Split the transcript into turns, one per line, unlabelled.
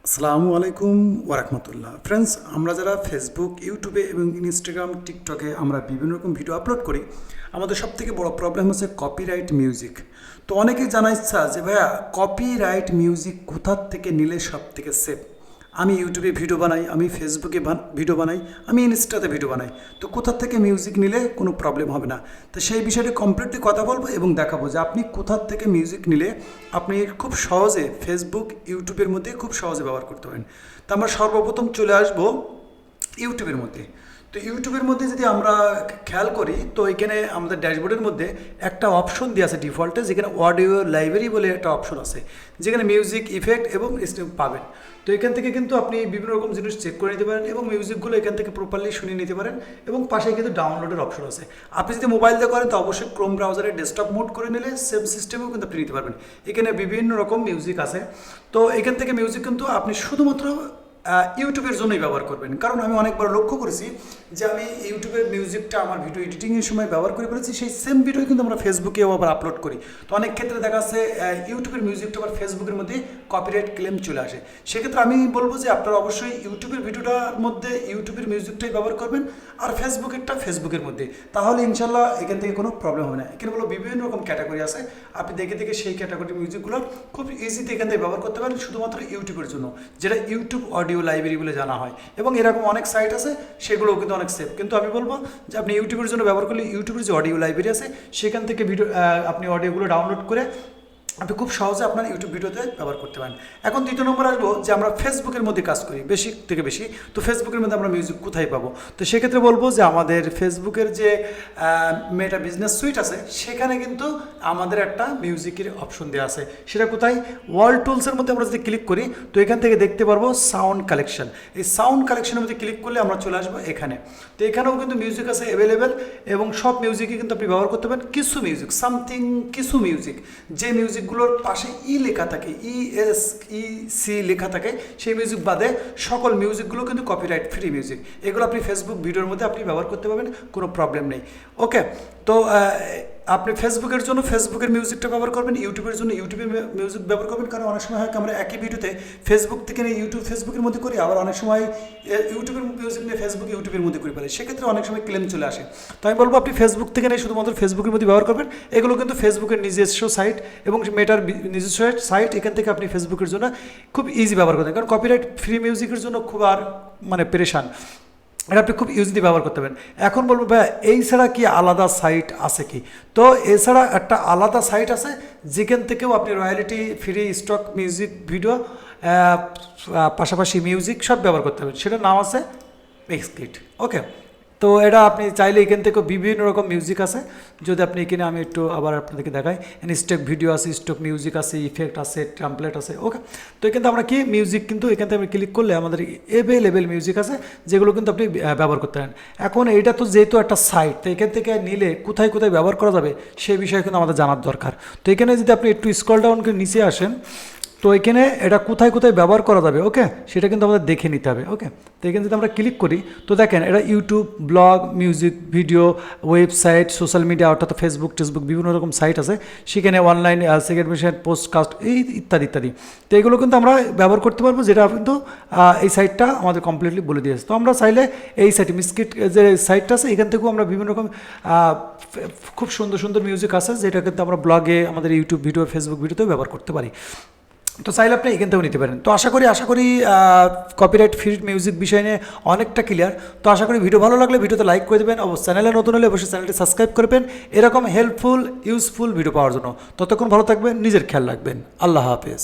আসসালামু আলাইকুম ওয়ারাহমাতুল্লাহ। ফ্রেন্ডস, আমরা যারা ফেসবুক, ইউটিউবে এবং ইনস্টাগ্রাম, টিকটকে আমরা বিভিন্ন রকম ভিডিও আপলোড করি, আমাদের সবথেকে বড় প্রবলেম হচ্ছে কপিরাইট মিউজিক। তো অনেকেই জানা ইচ্ছা যে ভাইয়া কপিরাইট মিউজিক কোথার থেকে নিলে সব থেকে সেফ। আমি ইউটিউবে ভিডিও বানাই, আমি ফেসবুকে ভিডিও বানাই, আমি ইনস্টাতে ভিডিও বানাই, তো কোথা থেকে মিউজিক নিলে কোনো প্রবলেম হবে না। তো সেই বিষয়টি কমপ্লিটলি কথা বলবো এবং দেখাবো যে আপনি কোথা থেকে মিউজিক নিলে আপনি খুব সহজে ফেসবুক, ইউটিউবের মধ্যে খুব সহজে ব্যবহার করতে পারেন। তো আমরা সর্বপ্রথম চলে আসবো ইউটিউবের মধ্যে। তো ইউটিউবের মধ্যে যদি আমরা খেয়াল করি, তো এখানে আমাদের ড্যাশবোর্ডের মধ্যে একটা অপশন দেওয়া আছে ডিফল্টে, যেখানে অডিও লাইব্রেরি বলে একটা অপশন আছে, যেখানে মিউজিক, ইফেক্ট এবং পাবেন। তো এখান থেকে কিন্তু আপনি বিভিন্ন রকম জিনিস চেক করে নিতে পারেন এবং মিউজিকগুলো এখান থেকে প্রপারলি শুনে নিতে পারেন। এবং পাশে কিন্তু ডাউনলোডের অপশন আছে। আপনি যদি মোবাইল দিয়ে করেন তো অবশ্যই ক্রোম ব্রাউজারে ডেস্কটপ মোড করে নিলে সেম সিস্টেমেও কিন্তু আপনি নিতে পারবেন। এখানে বিভিন্ন রকম মিউজিক আছে। তো এখান থেকে মিউজিক কিন্তু আপনি শুধুমাত্র ইউটিউবের জন্যই ব্যবহার করবেন। কারণ আমি অনেকবার লক্ষ্য করেছি যে আমি ইউটিউবের মিউজিকটা আমার ভিডিও এডিটিংয়ের সময় ব্যবহার করে ফেলেছি, সেই সেম ভিডিও কিন্তু আমরা ফেসবুকেও আবার আপলোড করি। তো অনেক ক্ষেত্রে দেখা যাচ্ছে ইউটিউবের মিউজিকটা আবার ফেসবুকের মধ্যে কপিরাইট ক্লেম চলে আসে। সেক্ষেত্রে আমি বলবো যে আপনারা অবশ্যই ইউটিউবের ভিডিওটার মধ্যে ইউটিউবের মিউজিকটাই ব্যবহার করবেন, আর ফেসবুকেরটা ফেসবুকের মধ্যে। তাহলে ইনশাল্লাহ এখান থেকে কোনো প্রবলেম হবে না। এখানে বলো বিভিন্ন রকম ক্যাটাগরি আছে, আপনি দেখে দেখে সেই ক্যাটাগরির মিউজিকগুলো খুব ইজিতে এখান থেকে ব্যবহার করতে পারেন, শুধুমাত্র ইউটিউবের জন্য, যেটা ইউটিউব অডিও লাইব্রেরি বলে জানা হয়। এবং এরকম অনেক সাইট আছে, সেগুলোও কিন্তু অনেক সেফ। কিন্তু আমি বলবো যে আপনি ইউটিউবের জন্য ব্যবহার করলে ইউটিউবের যে অডিও লাইব্রেরি আছে, সেখান থেকে ভিডিও আপনি অডিওগুলো ডাউনলোড করে আপনি খুব সহজে আপনার ইউটিউব ভিডিওতে ব্যবহার করতে পারেন। এখন দ্বিতীয় নম্বর আসবো যে আমরা ফেসবুকের মধ্যে কাজ করি বেশি থেকে বেশি। তো ফেসবুকের মধ্যে আমরা মিউজিক কোথায় পাবো? তো সেক্ষেত্রে বলবো যে আমাদের ফেসবুকের যে মেটা বিজনেস সুইট আছে, সেখানে কিন্তু আমাদের একটা মিউজিকের অপশন দেওয়া আছে। সেটা কোথায়? ওয়াল টুলসের মধ্যে আমরা যদি ক্লিক করি, তো এখান থেকে দেখতে পারবো সাউন্ড কালেকশন। এই সাউন্ড কালেকশনের মধ্যে ক্লিক করলে আমরা চলে আসবো এখানে। তো এখানেও কিন্তু মিউজিক আছে অ্যাভেলেবেল, এবং সব মিউজিকই কিন্তু আপনি ব্যবহার করতে পারেন। কিছু মিউজিক, সামথিং কিছু মিউজিক, যে মিউজিকগুলোর পাশে লেখা থাকে, সি লেখা থাকে, সেই মিউজিক বাদে সকল মিউজিকগুলো কিন্তু কপিরাইট ফ্রি মিউজিক। এগুলো আপনি ফেসবুক ভিডিওর মধ্যে আপনি ব্যবহার করতে পারবেন, কোনো প্রবলেম নেই। ওকে, তো আপনি ফেসবুকের জন্য ফেসবুকের মিউজিকটা ব্যবহার করবেন, ইউটিউবের জন্য ইউটিউবের মিউজিক ব্যবহার করবেন। কারণ অনেক সময় হয় আমরা একই ভিডিওতে ফেসবুক থেকে নিয়ে ইউটিউব ফেসবুকের মধ্যে করি, আবার অনেক সময় ইউটিউবের মিউজিক নিয়ে ফেসবুক ইউটিউবের মধ্যে করে ফেলে, সেক্ষেত্রে অনেক সময় ক্লেম চলে আসে। তো আমি বলবো আপনি ফেসবুক থেকে নিয়ে শুধুমাত্র ফেসবুকের মধ্যে ব্যবহার করবেন। এগুলো কিন্তু ফেসবুকের নিজস্ব সাইট এবং মেটার নিজস্ব সাইট, এখান থেকে আপনি ফেসবুকের জন্য খুব ইজি ব্যবহার করতেন। কারণ কপিরাইট ফ্রি মিউজিকের জন্য খুব আর পেরেশান, এটা আপনি খুব ইউজলি ব্যবহার করতে পারেন। এখন বলবো ভাই এই ছাড়া কি আলাদা সাইট আছে কি? তো এছাড়া একটা আলাদা সাইট আছে, যেখান থেকেও আপনি royalty free stock music video পাশাপাশি মিউজিক সব ব্যবহার করতে পারেন। সেটার নাম আছে এক্সকিট। ওকে, তো এটা আপনি চাইলে এখান থেকেও বিভিন্ন রকম মিউজিক আছে। যদি আপনি এখানে আমি একটু আবার আপনাদেরকে দেখাই, স্টক ভিডিও আছে, স্টক মিউজিক আছে, ইফেক্ট আছে, ট্যাম্পলেট আছে। ওকে, তো এখান থেকে আমরা কি মিউজিক কিন্তু এখান থেকে আমি ক্লিক করলে আমাদের অ্যাভেলেবেল মিউজিক আছে, যেগুলো কিন্তু আপনি ব্যবহার করতে পারেন। এখন এটা তো যেহেতু একটা সাইট, তো এখান থেকে নিলে কোথায় কোথায় ব্যবহার করা যাবে সেই বিষয়ে কিন্তু আমাদের জানার দরকার। তো এখানে যদি আপনি একটু স্ক্রল ডাউন করে নিচে আসেন, তো এখানে এটা কোথায় কোথায় ব্যবহার করা যাবে, ওকে, সেটা কিন্তু আমাদের দেখে নিতে হবে। ওকে, তো এখানে যদি আমরা ক্লিক করি, তো দেখেন এটা YouTube, blog, music, video, website, social media, অর্থাৎ ফেসবুক, টেসবুক, বিভিন্ন রকম সাইট আছে। সেখানে অনলাইন সেগমেন্টেশন, পোস্টকাস্ট, এই ইত্যাদি ইত্যাদি। তো এগুলো কিন্তু আমরা ব্যবহার করতে পারবো, যেটা কিন্তু এই সাইটটা আমাদের কমপ্লিটলি বলে দিয়েছে। তো আমরা চাইলে এই সাইট মিসকিট যে সাইটটা আছে, এখান থেকেও আমরা বিভিন্ন রকম খুব সুন্দর সুন্দর মিউজিক আছে, যেটা কিন্তু আমরা ব্লগে, আমাদের ইউটিউব ভিডিও, ফেসবুক ভিডিওতেও ব্যবহার করতে পারি। তো চাইলে আপনি এখান থেকেও নিতে পারেন। তো আশা করি কপিরাইট ফ্রি মিউজিক বিষয় নিয়ে অনেকটা ক্লিয়ার। তো আশা করি ভিডিও ভালো লাগলে ভিডিওতে লাইক করে দেবেন, অবশ্যই চ্যানেলে নতুন হলে অবশ্যই চ্যানেলটি সাবস্ক্রাইব করবেন এরকম হেল্পফুল ইউজফুল ভিডিও পাওয়ার জন্য। ততক্ষণ ভালো থাকবেন, নিজের খেয়াল রাখবেন। আল্লাহ হাফেজ।